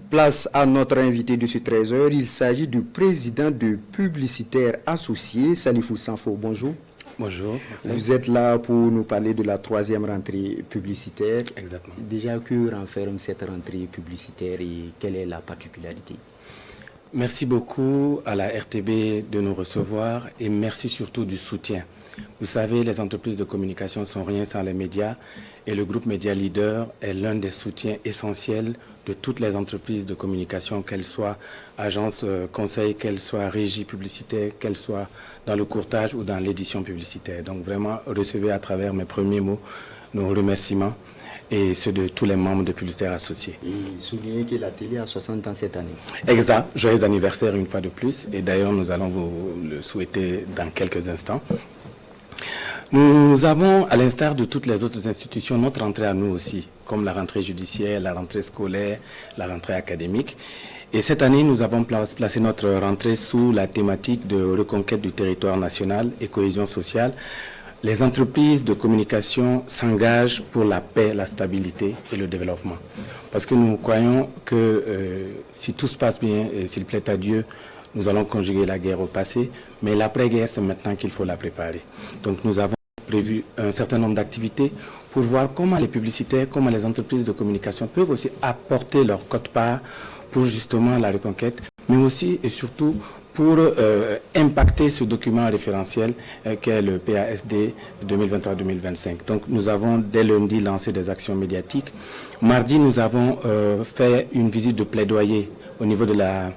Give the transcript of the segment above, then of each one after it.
Place à notre invité de ce 13h. Il s'agit du président de Publicitaires Associés, Salifou Sanfo. Bonjour. Bonjour. Vous êtes là pour nous parler de la 3e rentrée publicitaire. Exactement. Déjà, que renferme cette rentrée publicitaire et quelle est la particularité? Merci beaucoup à la RTB de nous recevoir et merci surtout du soutien. Vous savez, les entreprises de communication ne sont rien sans les médias et le groupe Média Leader est l'un des soutiens essentiels de toutes les entreprises de communication, qu'elles soient agences conseil, qu'elles soient régies publicitaires, qu'elles soient dans le courtage ou dans l'édition publicitaire. Donc vraiment, recevez à travers mes premiers mots nos remerciements et ceux de tous les membres de Publicitaires Associés. Et soulignez que la télé a 60 ans cette année. Exact, joyeux anniversaire une fois de plus et d'ailleurs nous allons vous le souhaiter dans quelques instants. Nous avons, à l'instar de toutes les autres institutions, notre rentrée à nous aussi, comme la rentrée judiciaire, la rentrée scolaire, la rentrée académique. Et cette année, nous avons placé notre rentrée sous la thématique de reconquête du territoire national et cohésion sociale. Les entreprises de communication s'engagent pour la paix, la stabilité et le développement. Parce que nous croyons que si tout se passe bien et s'il plaît à Dieu, nous allons conjuguer la guerre au passé, mais l'après-guerre, c'est maintenant qu'il faut la préparer. Donc nous avons prévu un certain nombre d'activités pour voir comment les publicitaires, comment les entreprises de communication peuvent aussi apporter leur quote-part pour justement la reconquête, mais aussi et surtout pour impacter ce document référentiel qu'est le PASD 2023-2025. Donc nous avons dès lundi lancé des actions médiatiques. Mardi, nous avons fait une visite de plaidoyer au niveau de la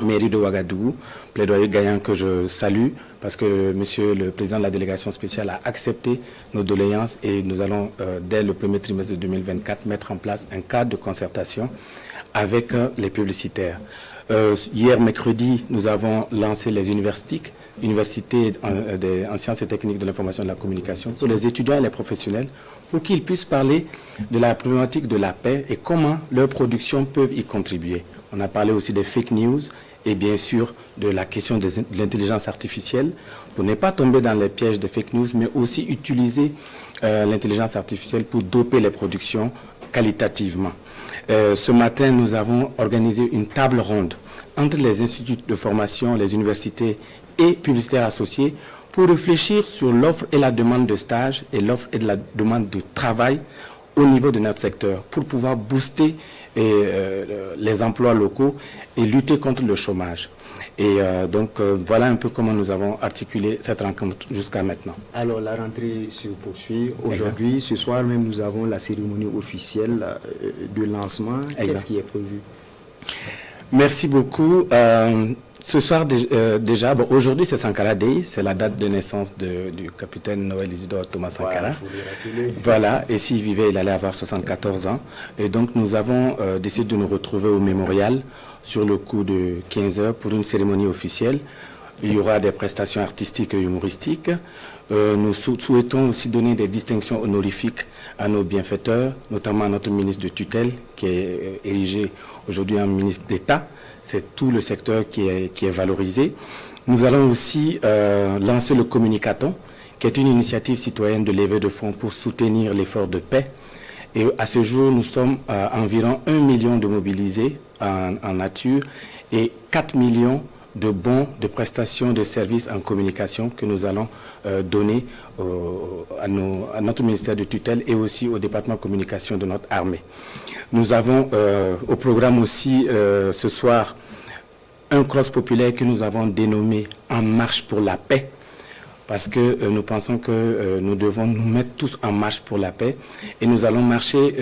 mairie de Ouagadougou, plaidoyer gagnant que je salue parce que monsieur le président de la délégation spéciale a accepté nos doléances et nous allons dès le premier trimestre de 2024 mettre en place un cadre de concertation avec les publicitaires. Hier mercredi, nous avons lancé les universités en sciences et techniques de l'information et de la communication pour les étudiants et les professionnels pour qu'ils puissent parler de la problématique de la paix et comment leurs productions peuvent y contribuer. On a parlé aussi des fake news et bien sûr de la question de l'intelligence artificielle pour ne pas tomber dans les pièges des fake news, mais aussi utiliser l'intelligence artificielle pour doper les productions qualitativement. Ce matin, nous avons organisé une table ronde entre les instituts de formation, les universités et publicitaires associés pour réfléchir sur l'offre et la demande de stage et l'offre et la demande de travail au niveau de notre secteur pour pouvoir booster les emplois locaux et lutter contre le chômage. Et donc voilà un peu comment nous avons articulé cette rencontre jusqu'à maintenant. Alors la rentrée se poursuit. Aujourd'hui, ce soir même, nous avons la cérémonie officielle de lancement. Qu'est-ce qui est prévu? Merci beaucoup. Ce soir déjà, bon, aujourd'hui c'est Sankara Day, c'est la date de naissance du capitaine Noël Isidore Thomas Sankara. Voilà, et s'il vivait, il allait avoir 74 ans. Et donc nous avons décidé de nous retrouver au mémorial sur le coup de 15 heures pour une cérémonie officielle. Il y aura des prestations artistiques et humoristiques. Nous souhaitons aussi donner des distinctions honorifiques à nos bienfaiteurs, notamment à notre ministre de tutelle, qui est érigé aujourd'hui en ministre d'État. C'est tout le secteur qui est valorisé. Nous allons aussi lancer le Communicaton, qui est une initiative citoyenne de levée de fonds pour soutenir l'effort de paix. Et à ce jour, nous sommes à environ 1 million de mobilisés en nature et 4 millions de bons de prestations de services en communication que nous allons donner à notre ministère de tutelle et aussi au département de communication de notre armée. Nous avons au programme aussi ce soir un cross populaire que nous avons dénommé En marche pour la paix, parce que nous pensons que nous devons nous mettre tous en marche pour la paix et nous allons marcher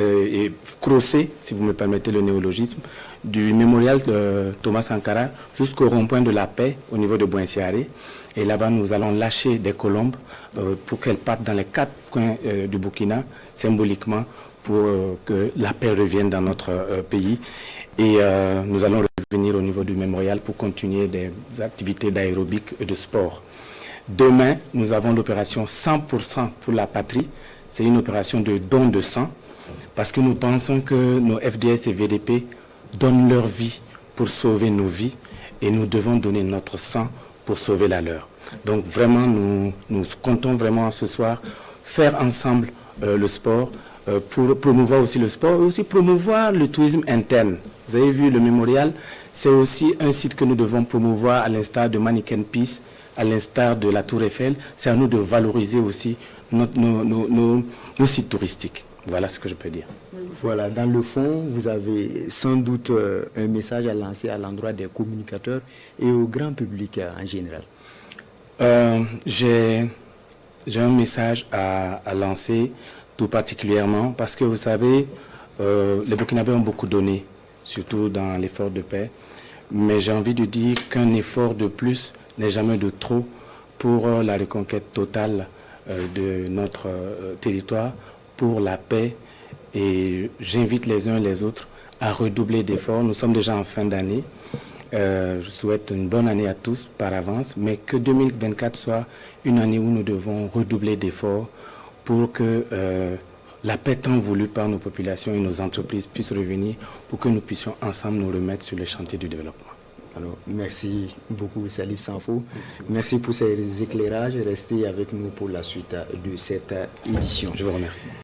et crosser, si vous me permettez le néologisme, du mémorial de Thomas Sankara jusqu'au rond-point de la paix au niveau de Boinciaré. Et là-bas, nous allons lâcher des colombes pour qu'elles partent dans les 4 coins du Burkina, symboliquement, pour que la paix revienne dans notre pays. Et nous allons revenir au niveau du mémorial pour continuer des activités d'aérobic et de sport. Demain, nous avons l'opération 100% pour la patrie. C'est une opération de don de sang parce que nous pensons que nos FDS et VDP donnent leur vie pour sauver nos vies et nous devons donner notre sang pour sauver la leur. Donc vraiment, nous comptons vraiment ce soir faire ensemble le sport, pour promouvoir aussi le sport et aussi promouvoir le tourisme interne. Vous avez vu le mémorial, c'est aussi un site que nous devons promouvoir à l'instar de Mannequin Peace, à l'instar de la Tour Eiffel. C'est à nous de valoriser aussi nos sites touristiques. Voilà ce que je peux dire. Voilà, dans le fond, vous avez sans doute un message à lancer à l'endroit des communicateurs et au grand public en général. J'ai un message à lancer tout particulièrement parce que vous savez, les Burkinabés ont beaucoup donné, surtout dans l'effort de paix. Mais j'ai envie de dire qu'un effort de plus n'est jamais de trop pour la reconquête totale de notre territoire, pour la paix. Et j'invite les uns et les autres à redoubler d'efforts. Nous sommes déjà en fin d'année. Je souhaite une bonne année à tous par avance, mais que 2024 soit une année où nous devons redoubler d'efforts pour que la paix tant voulue par nos populations et nos entreprises puisse revenir, pour que nous puissions ensemble nous remettre sur le chantier du développement. Alors, merci beaucoup Salif Sanfo. Merci pour ces éclairages. Restez avec nous pour la suite de cette édition. Je vous remercie.